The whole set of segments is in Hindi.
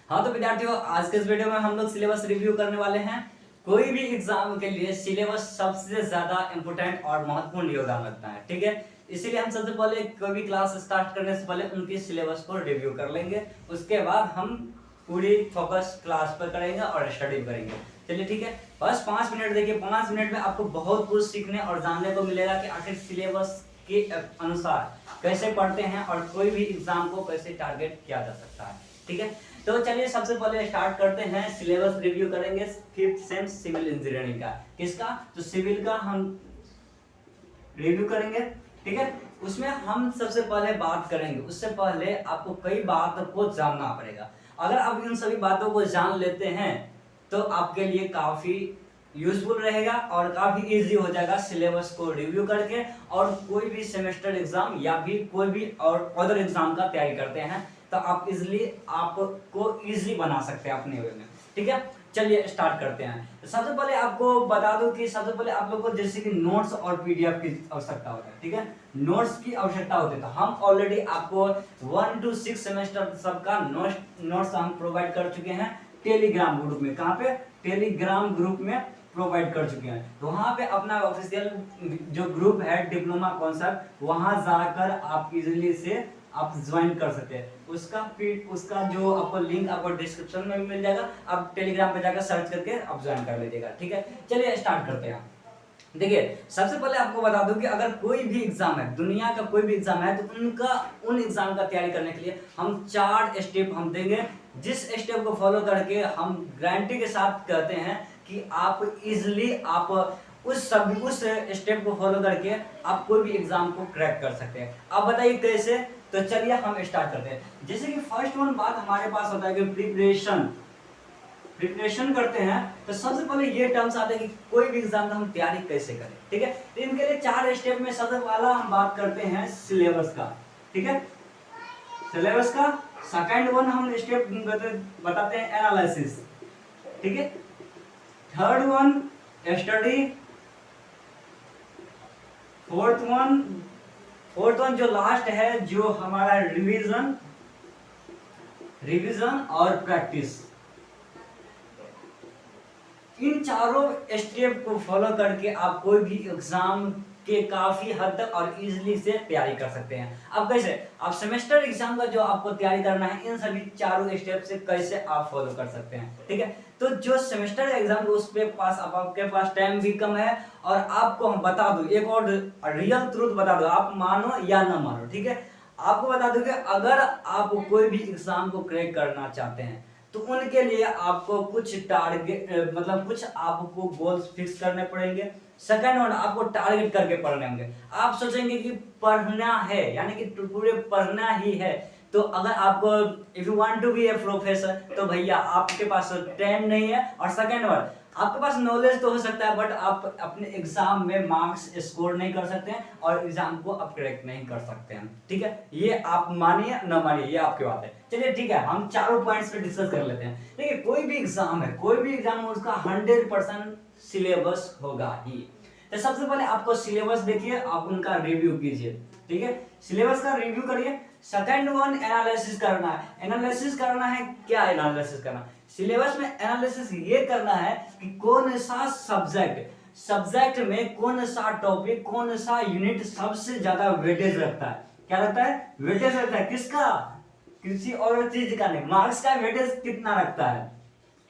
हाँ तो विद्यार्थियों, आज के इस वीडियो में हम लोग सिलेबस रिव्यू करने वाले हैं। कोई भी एग्जाम के लिए सिलेबस सबसे ज्यादा इंपॉर्टेंट और महत्वपूर्ण योगदान रखता है, ठीक है। इसीलिए हम सबसे पहले कोई भी क्लास स्टार्ट करने से पहले उनकी सिलेबस को रिव्यू कर लेंगे। उसके बाद हम पूरी फोकस क्लास पर करेंगे और स्टडी करेंगे। चलिए ठीक है, बस 5 मिनट देखिए। 5 मिनट में आपको बहुत कुछ सीखने और जानने को मिलेगा कि आखिर सिलेबस के अनुसार कैसे पढ़ते हैं और कोई भी एग्जाम को कैसे टारगेट किया जा सकता है, ठीक है। तो चलिए सबसे पहले स्टार्ट करते हैं। सिलेबस रिव्यू करेंगे 5th सेम सिविल इंजीनियरिंग का। किसका? तो सिविल का हम रिव्यू करेंगे, ठीक है। उसमें हम सबसे पहले बात करेंगे, उससे पहले आपको कई बातों को जानना पड़ेगा। अगर आप इन सभी बातों को जान लेते हैं तो आपके लिए काफी यूजफुल रहेगा और काफी इजी हो जाएगा सिलेबस को रिव्यू करके। और कोई भी सेमेस्टर एग्जाम या भी कोई भी और अदर एग्जाम का तैयारी करते हैं तो आप इजिली आपको इजी बना सकते हैं अपने वे में, ठीक है। चलिए स्टार्ट करते हैं। सबसे पहले आपको बता दूं कि सबसे पहले आप लोग को जैसे कि नोट्स और पीडीएफ की आवश्यकता होता है, ठीक है। नोट्स की आवश्यकता होती है तो हम ऑलरेडी आपको 1 to 6 सेमेस्टर सबका नोट्स हम प्रोवाइड कर चुके हैं टेलीग्राम ग्रुप में। कहाँ पे? टेलीग्राम ग्रुप में प्रोवाइड कर चुके हैं। तो वहां पे अपना ऑफिशियल जो ग्रुप है डिप्लोमा कॉन्सेप्ट, वहां जाकर आप इजीली से आप ज्वाइन कर सकते हैं। उसका जो आपको लिंक आपको डिस्क्रिप्शन में भी मिल जाएगा। आप टेलीग्राम पे जाकर सर्च करके आप ज्वाइन कर लीजिएगा, ठीक है। चलिए स्टार्ट करते हैं। देखिए सबसे पहले आपको बता दूं कि अगर कोई भी एग्जाम है, दुनिया का कोई भी एग्जाम है, तो उन एग्जाम का तैयारी करने के लिए हम 4 स्टेप हम देंगे। जिस स्टेप को फॉलो करके हम गारंटी के साथ कहते हैं कि आप इजिली आप उस स्टेप को फॉलो करके आप कोई भी एग्जाम को क्रैक कर सकते हैं। आप बताइए कैसे? तो चलिए हम स्टार्ट करते हैं। जैसे कि फर्स्ट वन बात हमारे पास होता है कि प्रिपरेशन करते हैं। तो सबसे पहले ये टर्म्स आते हैं कि कोई भी एग्जाम का हम तैयारी कैसे करें, ठीक है। तो इनके लिए 4 स्टेप में सबसे पहला हम बात करते हैं सिलेबस का, ठीक है। सिलेबस का सेकंड वन हम स्टेप बताते हैं एनालिसिस, ठीक है। Third one study. Fourth one जो लास्ट है जो हमारा रिवीजन और प्रैक्टिस। इन चारों स्टेप को फॉलो करके आप कोई भी एग्जाम के काफी हद तक और इजीली से तैयारी कर सकते हैं। अब कैसे? आप सेमेस्टर एग्जाम का जो आपको तैयारी करना है, इन सभी चारों स्टेप से कैसे आप फॉलो कर सकते हैं, ठीक है। तो जो सेमेस्टर एग्जाम उस पे पास आपके पास टाइम भी कम है। और आपको हम बता दूं एक और रियल ट्रूथ बता दूं, आप मानो या ना मानो, ठीक है। आपको बता दूं कि अगर आप कोई भी एग्जाम को क्रैक करना चाहते हैं तो उनके लिए आपको कुछ टारगेट मतलब कुछ आपको गोल्स फिक्स करने पड़ेंगे। सेकंड वन, आपको टारगेट करके पढ़ने होंगे। आप सोचेंगे कि पढ़ना है यानी कि पूरे पढ़ना ही है। तो अगर आपको if you want to be a professor तो भैया आपके पास टाइम नहीं है। और सेकंड वन, आपके पास नॉलेज तो हो सकता है बट आप अपने एग्जाम में मार्क्स स्कोर नहीं कर सकते हैं और एग्जाम को आप क्रैक नहीं कर सकते हैं, ठीक है। ये आप मानिए ना मानिए, ये आपकी बात है। चलिए ठीक है, हम चारों पॉइंट्स पे डिस्कस कर लेते हैं। देखिए कोई भी एग्जाम है, कोई भी एग्जाम उसका 100% सिलेबस होगा ही। तो सबसे पहले आपको सिलेबस देखिए, आप उनका रिव्यू कीजिए, ठीक है। सिलेबस का रिव्यू करिए। सेकंड वन एनालिसिस करना है। एनालिसिस करना है, क्या एनालिसिस करना? सिलेबस में एनालिसिस ये करना है कि कौन सा सब्जेक्ट में कौन सा टॉपिक, कौन सा यूनिट सबसे ज्यादा वेटेज रखता है। क्या रखता है? वेटेज रखता है। किसका? किसी और चीज का नहीं, मार्क्स का वेटेज कितना रखता है,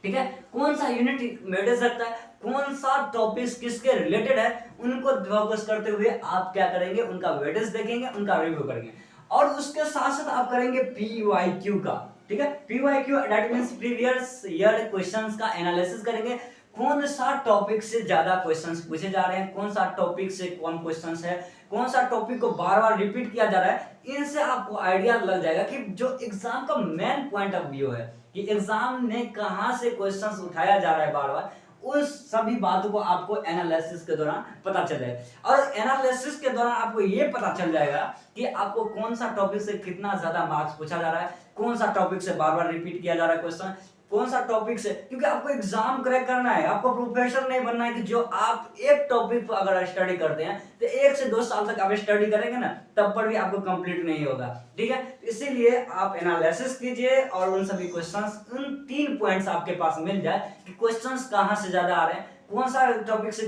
ठीक है। कौन सा यूनिट वेटेज रखता है, कौन सा टॉपिक्स किसके रिलेटेड है, उनको फोकस करते हुए आप क्या करेंगे? उनका वेटेज देखेंगे, उनका रिव्यू करेंगे। और उसके साथ साथ आप करेंगे पीवाईक्यू का, ठीक है। PYQ that means previous year questions का एनालिसिस करेंगे। कौन सा टॉपिक से ज्यादा क्वेश्चंस पूछे जा रहे हैं, कौन सा टॉपिक से कौन क्वेश्चंस है, कौन सा टॉपिक को बार बार रिपीट किया जा रहा है। इनसे आपको आइडिया लग जाएगा कि जो एग्जाम का मेन पॉइंट ऑफ व्यू है कि एग्जाम ने कहां से क्वेश्चंस उठाया जा रहा है बार बार, उस सभी बातों को आपको एनालिसिस के दौरान पता चल जाएगा। और एनालिसिस के दौरान आपको ये पता चल जाएगा कि आपको कौन सा टॉपिक से कितना ज्यादा मार्क्स पूछा जा रहा है, कौन सा टॉपिक से बार बार रिपीट किया जा रहा है क्वेश्चन, कौन सा टॉपिक से, क्योंकि आपको एग्जाम क्रैक करना है, आपको प्रोफेसर नहीं बनना है कि जो आप एक टॉपिक पर अगर स्टडी करते हैं तो 1 से 2 साल तक आप स्टडी करेंगे ना, तब पर भी आपको कंप्लीट नहीं होगा। ठीक है, इसीलिए आप एनालिसिस कीजिए और उन सभी क्वेश्चंस, उन 3 पॉइंट्स आपके पास मिल जाए कि क्वेश्चंस कहां से ज्यादा आ रहे हैं, कौन सा टॉपिक से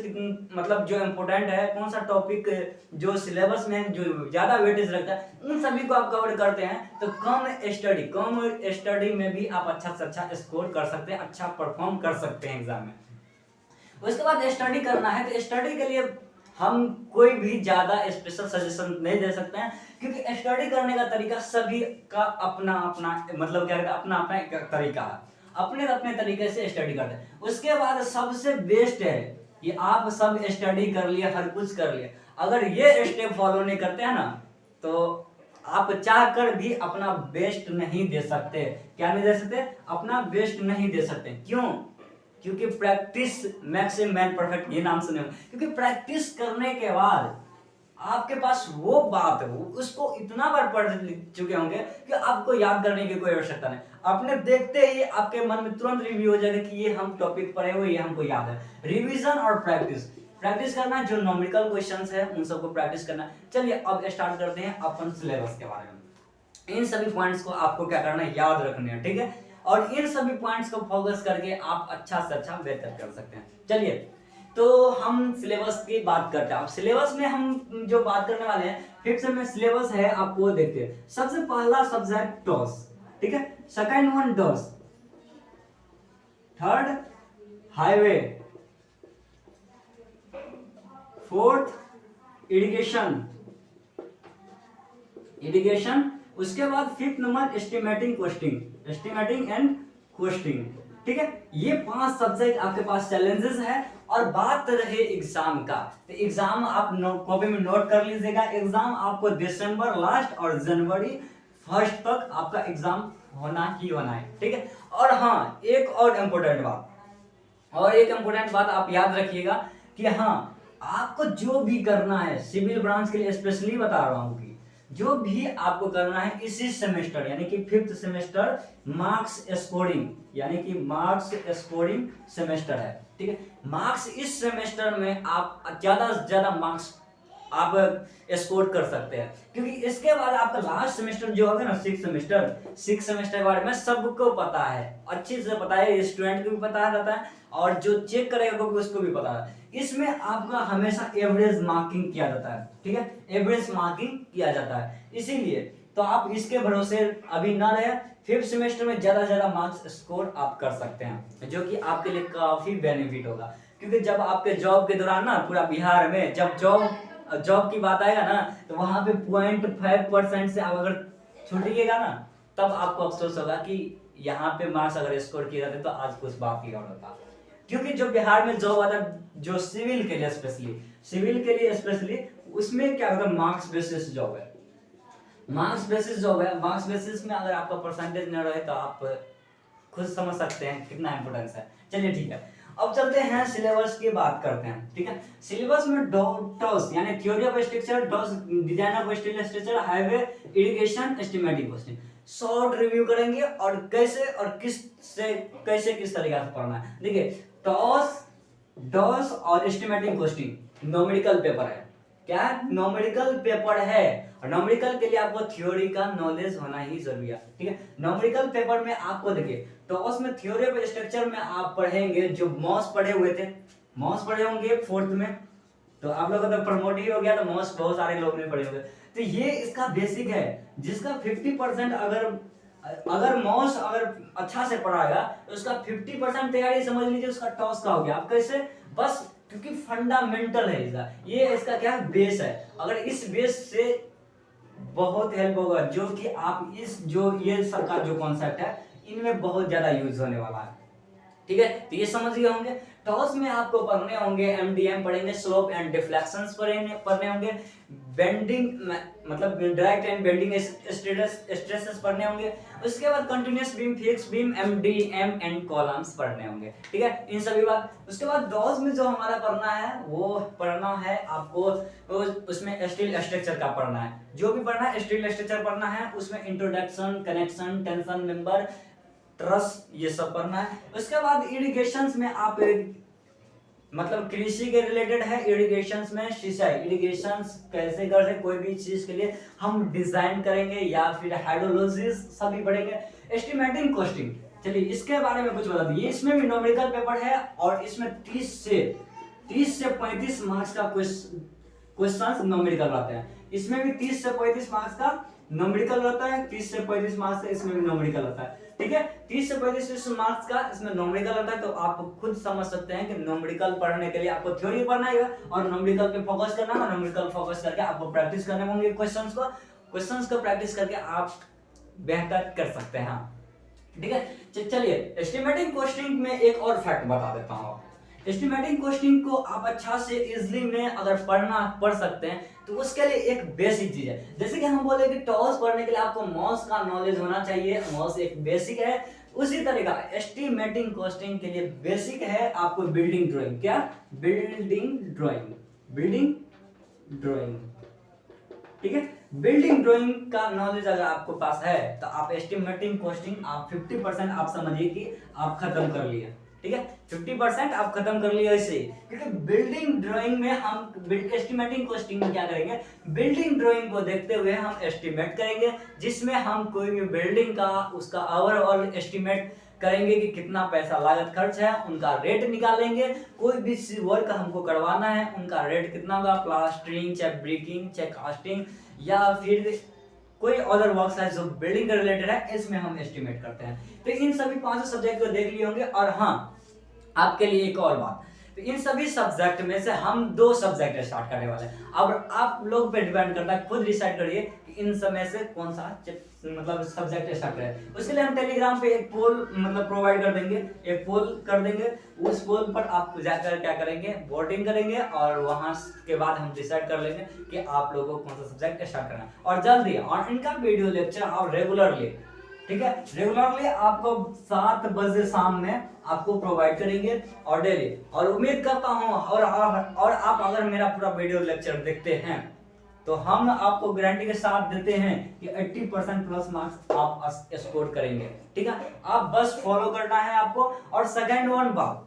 मतलब जो इम्पोर्टेंट है, कौन सा टॉपिक जो सिलेबस में जो ज्यादा वेटेज रखता है, उन सभी को आप कवर करते हैं तो कम स्टडी में भी आप अच्छा से अच्छा स्कोर कर सकते हैं, अच्छा परफॉर्म कर सकते हैं एग्जाम में। उसके बाद स्टडी करना है तो स्टडी के लिए हम कोई भी ज्यादा स्पेशल सजेशन नहीं दे सकते हैं, क्योंकि स्टडी करने का तरीका सभी का अपना अपना मतलब क्या कहते हैं, अपना अपना एक तरीका है, अपने अपने तरीके से स्टडी करते हैं। उसके बाद सबसे बेस्ट है कि आप सब स्टडी कर लिए, हर कुछ कर लिए, अगर ये स्टेप फॉलो नहीं करते हैं ना तो आप चाह कर भी अपना बेस्ट नहीं दे सकते। क्या नहीं दे सकते? अपना बेस्ट नहीं दे सकते। क्यों? क्योंकि practice makes a man perfect, ये नाम सुने हो। क्योंकि प्रैक्टिस करने के बाद आपके पास वो बात है, उसको इतना बार पढ़ चुके होंगे कि आपको याद करने की कोई आवश्यकता नहीं, आपने देखते ही आपके मन में तुरंत रिव्यू हो जाएगा कि ये हम टॉपिक पढ़े हुए, ये हमको याद है। रिवीजन और प्रैक्टिस करना है, जो न्यूमेरिकल क्वेश्चंस है उन सबको प्रैक्टिस करना है। चलिए अब स्टार्ट करते हैं अपन सिलेबस के बारे में। इन सभी पॉइंट्स को आपको क्या करना है, याद रखने हैं, ठीक है, और इन सभी पॉइंट्स को फोकस करके आप अच्छा से अच्छा बेहतर कर सकते हैं। चलिए तो हम सिलेबस की बात करते हैं। अब सिलेबस में हम जो बात करने वाले हैं, 5th सेम में सिलेबस है, आपको देखते हैं। सबसे पहला सब्जेक्ट टॉस, ठीक है, सेकंड वन डॉस, थर्ड हाईवे, फोर्थ इरिगेशन, उसके बाद 5th number estimating and questioning, ठीक है। ये 5 सब्जेक्ट आपके पास चैलेंजेस है। और बात रहे एग्जाम का, तो एग्जाम आप कॉपी में नोट कर लीजिएगा। एग्जाम आपको दिसंबर लास्ट और जनवरी 1 तक आपका एग्जाम होना ही होना है, ठीक है। और हाँ, एक और इम्पोर्टेंट बात आप याद रखिएगा कि हाँ, आपको जो भी करना है सिविल ब्रांच के लिए स्पेशली बता रहा हूँ कि जो भी आपको करना है इसी सेमेस्टर यानी कि 5th semester marks scoring semester है, ठीक है। मार्क्स इस सेमेस्टर में आप ज्यादा से ज्यादा मार्क्स आप स्कोर कर सकते हैं, क्योंकि इसके बाद आपका लास्ट सेमेस्टर जो होगा ना, 6th सेमेस्टर के बारे में सबको पता है, अच्छे से पता है, स्टूडेंट को भी पता रहता है और जो चेक करेगा उसको भी पता है। इसमें आपका हमेशा एवरेज मार्किंग किया जाता है, ठीक है, एवरेज मार्किंग किया जाता है। इसीलिए तो आप इसके भरोसे अभी ना रहे, 5th सेमेस्टर में ज्यादा से ज्यादा मार्क्स स्कोर आप कर सकते हैं, जो कि आपके लिए काफी बेनिफिट होगा। क्योंकि जब आपके जॉब के दौरान ना, पूरा बिहार में जब जॉब की बात आएगा ना, तो वहां पे 0.5% से आप अगर छूटिएगा ना, तब आपको अफसोस होगा कि यहाँ पे मार्क्स अगर स्कोर किए जाते तो आज कुछ बात ही और होता। क्योंकि जो बिहार में जॉब आता है, जो सिविल के लिए स्पेशली उसमें क्या होता है, मार्क्स बेसिस जॉब है। मार्क्स बेसिस में अगर आपका परसेंटेज न रहे तो आप खुद समझ सकते हैं कितना इंपोर्टेंस है। चलिए ठीक है, अब चलते हैं सिलेबस की बात करते हैं, ठीक है। सिलेबस में टॉस यानी theory of structure, toss design of steel structure, highway, irrigation, estimating question, short review करेंगे और किस तरीके से पढ़ना है। देखिए, टॉस और एस्टिमेटिंग क्वेश्चन न्यूमेरिकल पेपर है। क्या न्यूमेरिकल पेपर है, और न्यूमेरिकल के लिए आपको थ्योरी का नॉलेज होना ही जरूरी है, ठीक है। न्यूमेरिकल पेपर में आपको देखिए, तो उसमें थ्योरी ऑफ स्ट्रक्चर में आप पढ़ेंगे, जो मॉस पढ़े होंगे 4th में, तो आप लोगों का तो प्रमोट ही हो गया, तो मॉस बहुत सारे लोग नहीं पढ़े होंगे। तो ये इसका बेसिक है, जिसका 50% अगर मॉस अच्छा से पढ़ाएगा तो उसका 50% तैयारी समझ लीजिए उसका टॉस का हो गया। आप कैसे? बस क्योंकि फंडामेंटल है इसका, ये इसका क्या बेस है। अगर इस बेस से बहुत हेल्प होगा, जो कि आप ये सबका जो कॉन्सेप्ट है इनमें बहुत ज्यादा यूज होने वाला है, ठीक है। तो ये समझ गए होंगे। टॉस में आपको पढ़ने होंगे एमडीएम पढ़ेंगे, स्लोप एंड डिफ्लेक्शंस पढ़ने होंगे, बेंडिंग मतलब डायरेक्ट एंड बेंडिंग स्ट्रेसेस पढ़ने होंगे। उसके बाद continuous beam, fix beam, MDM and columns पढ़ने होंगे, ठीक है, इन सभी बात। उसके बाद डॉज में जो हमारा पढ़ना है वो पढ़ना है आपको, उसमें स्टील स्ट्रक्चर का पढ़ना है। जो भी पढ़ना है स्टील स्ट्रक्चर पढ़ना है, उसमें introduction, connection, tension member, trust, ये सब पढ़ना है। उसके बाद इरिगेशन में आप मतलब कृषि के रिलेटेड है, इरिगेशन में सिंचाई, इरिगेशन कैसे कर रहे, कोई भी चीज के लिए हम डिजाइन करेंगे या फिर हाइड्रोलॉजी सभी पढ़ेंगे। एस्टिमेटिंग कॉस्टिंग, चलिए इसके बारे में कुछ बता दीजिए। इसमें भी न्यूमेरिकल पेपर है और इसमें 30 से 35 मार्क्स का क्वेश्चन न्यूमेरिकल रहते हैं। इसमें भी 30 से 35 मार्क्स का न्यूमेरिकल रहता है, 30 से 35 मार्क्स का इसमें भी न्यूमेरिकल रहता है। ठीक है, 30 से 35 मार्क्स का इसमें न्यूमेरिकल रहता है। तो आप खुद समझ सकते हैं कि न्यूमेरिकल पढ़ने के लिए आपको थ्योरी पढ़ना है और न्यूमेरिकल पे फोकस करना है। न्यूमेरिकल फोकस करके आपको प्रैक्टिस करने होंगे क्वेश्चंस को प्रैक्टिस करके आप बेहतर कर सकते हैं। ठीक है, चलिए एस्टिमेटिंग कॉस्टिंग में एक और फैक्ट बता देता हूँ। एस्टिमेटिंग कॉस्टिंग को आप अच्छा से इजीली में अगर पढ़ सकते हैं तो उसके लिए एक बेसिक चीज है। जैसे कि हम बोले कि टॉस पढ़ने के लिए आपको मॉस का नॉलेज होना चाहिए, मॉस एक बेसिक है। उसी तरीका एस्टिमेटिंग कॉस्टिंग के लिए बेसिक है आपको बिल्डिंग ड्राइंग। क्या? Building drawing. ठीक है, बिल्डिंग ड्राइंग का नॉलेज अगर आपको पास है तो आप एस्टिमेटिंग कॉस्टिंग आप 50% आप समझिए कि आप खत्म कर लिए। ठीक है, 50% आप खत्म कर लिए ऐसे, क्योंकि बिल्डिंग ड्राइंग में हम एस्टिमेटिंग कॉस्टिंग में क्या करेंगे, बिल्डिंग ड्राइंग को देखते हुए हम एस्टिमेट करेंगे, जिसमें हम कोई भी बिल्डिंग का उसका ओवरऑल एस्टिमेट करेंगे कि कितना पैसा लागत खर्च है, उनका रेट निकालेंगे। कोई भी वर्क हमको करवाना है उनका रेट कितना होगा, प्लास्टरिंग चाहे ब्रिकिंग चाहे कास्टिंग या फिर कोई अदर वर्क्स है जो बिल्डिंग के रिलेटेड है, इसमें हम एस्टिमेट करते हैं। तो इन सभी 5 सब्जेक्ट को देख लिए होंगे। और हाँ, आपके लिए एक और बात, तो इन सभी सब्जेक्ट में से हम 2 सब्जेक्ट स्टार्ट करने वाले हैं। अब आप लोग पे डिपेंड करता है, खुद डिसाइड करिए कि इन सब में से कौन सा मतलब सब्जेक्ट स्टार्ट करें। उसके लिए हम टेलीग्राम पे एक पोल मतलब प्रोवाइड कर देंगे, एक पोल कर देंगे। उस पोल पर आप जाकर क्या करेंगे, वोटिंग करेंगे और वहां के बाद हम डिसाइड कर लेंगे कि आप लोगों को कौन सा सब्जेक्ट स्टार्ट करना है। और जल्दी, और इनका वीडियो लेक्चर आप रेगुलरली, ठीक है, रेगुलरली आपको 7 बजे शाम में आपको प्रोवाइड करेंगे और डेली। और उम्मीद करता हूं और आप अगर मेरा पूरा वीडियो लेक्चर देखते हैं तो हम आपको गारंटी के साथ देते हैं कि 80% प्लस मार्क्स आप स्कोर करेंगे। ठीक है, आप बस फॉलो करना है आपको। और सेकंड वन बात,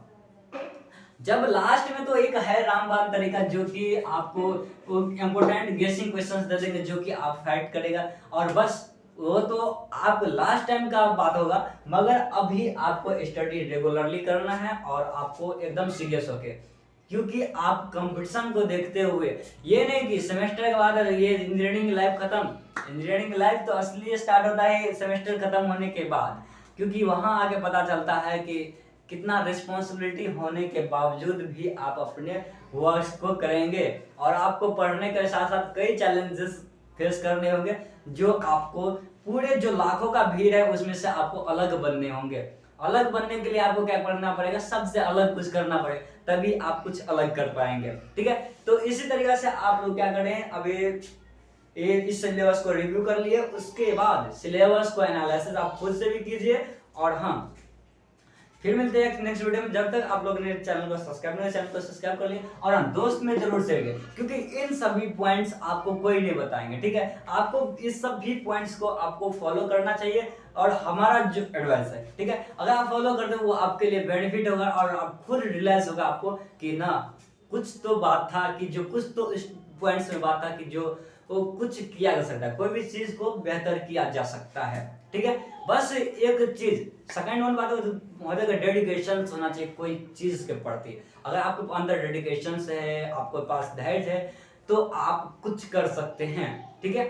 जब लास्ट में तो एक है रामबाण तरीका जो कि आपको इंपोर्टेंट गेसिंग क्वेश्चंस दे देंगे जो कि आप फाइट करेगा, और बस वो तो आप लास्ट टाइम का बात होगा, मगर अभी आपको स्टडी रेगुलरली करना है और आपको एकदम सीरियस होके, क्योंकि आप कंपटीशन को देखते हुए, ये नहीं कि सेमेस्टर के बाद ये इंजीनियरिंग लाइफ खत्म। इंजीनियरिंग लाइफ तो असली स्टार्ट होता है सेमेस्टर खत्म होने के बाद, क्योंकि वहां आके पता चलता है कि कितना रिस्पॉन्सिबिलिटी होने के बावजूद भी आप अपने वर्क को करेंगे और आपको पढ़ने के साथ साथ कई चैलेंजेस फेस करने होंगे, जो आपको पूरे जो लाखों का भीड़ है उसमें से आपको अलग बनने होंगे। अलग बनने के लिए आपको क्या करना पड़ेगा, सबसे अलग कुछ करना पड़ेगा, तभी आप कुछ अलग कर पाएंगे। ठीक है, तो इसी तरीके से आप लोग क्या करें, अभी इस सिलेबस को रिव्यू कर लिए, उसके बाद सिलेबस को एनालिसिस आप खुद से भी कीजिए। और हाँ, फिर मिलते हैं नेक्स्ट वीडियो में। जब तक आप लोग ने चैनल को सब्सक्राइब नहीं, चैनल को सब्सक्राइब कर लिए और हाँ, दोस्त में जरूर शेयर करें, क्योंकि इन सभी पॉइंट्स आपको कोई नहीं बताएंगे। ठीक है, आपको इस सभी पॉइंट्स को आपको फॉलो करना चाहिए और हमारा जो एडवाइस है, ठीक है, अगर आप फॉलो करते हो वो आपके लिए बेनिफिट होगा और आप खुद रियलाइज होगा आपको कि ना कुछ तो बात था, कि जो कुछ तो इस पॉइंट्स में बात था कि जो वो कुछ किया जा सकता है, कोई भी चीज को बेहतर किया जा सकता है। ठीक है, बस एक चीज सेकंड वन बात है, डेडिकेशन होना चाहिए कोई चीज के प्रति। अगर आपके अंदर डेडिकेशन है, आपके पास धैर्य है, तो आप कुछ कर सकते हैं। ठीक है,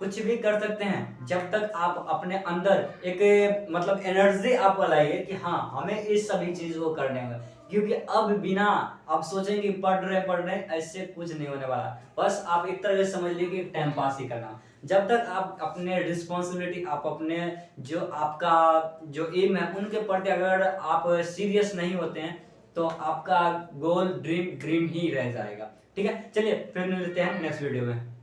कुछ भी कर सकते हैं जब तक आप अपने अंदर एक मतलब एनर्जी आप लाइए कि हाँ हमें इस सभी चीज को करने होगा। क्योंकि अब बिना आप सोचेंगे पढ़ रहे ऐसे कुछ नहीं होने वाला। बस आप एक तरह से समझ लीजिए कि टाइम पास ही करना। जब तक आप अपने रिस्पॉन्सिबिलिटी, आप अपने जो आपका जो एम है उनके प्रति अगर आप सीरियस नहीं होते हैं तो आपका गोल ड्रीम ही रह जाएगा। ठीक है, चलिए फिर मिलते हैं नेक्स्ट वीडियो में।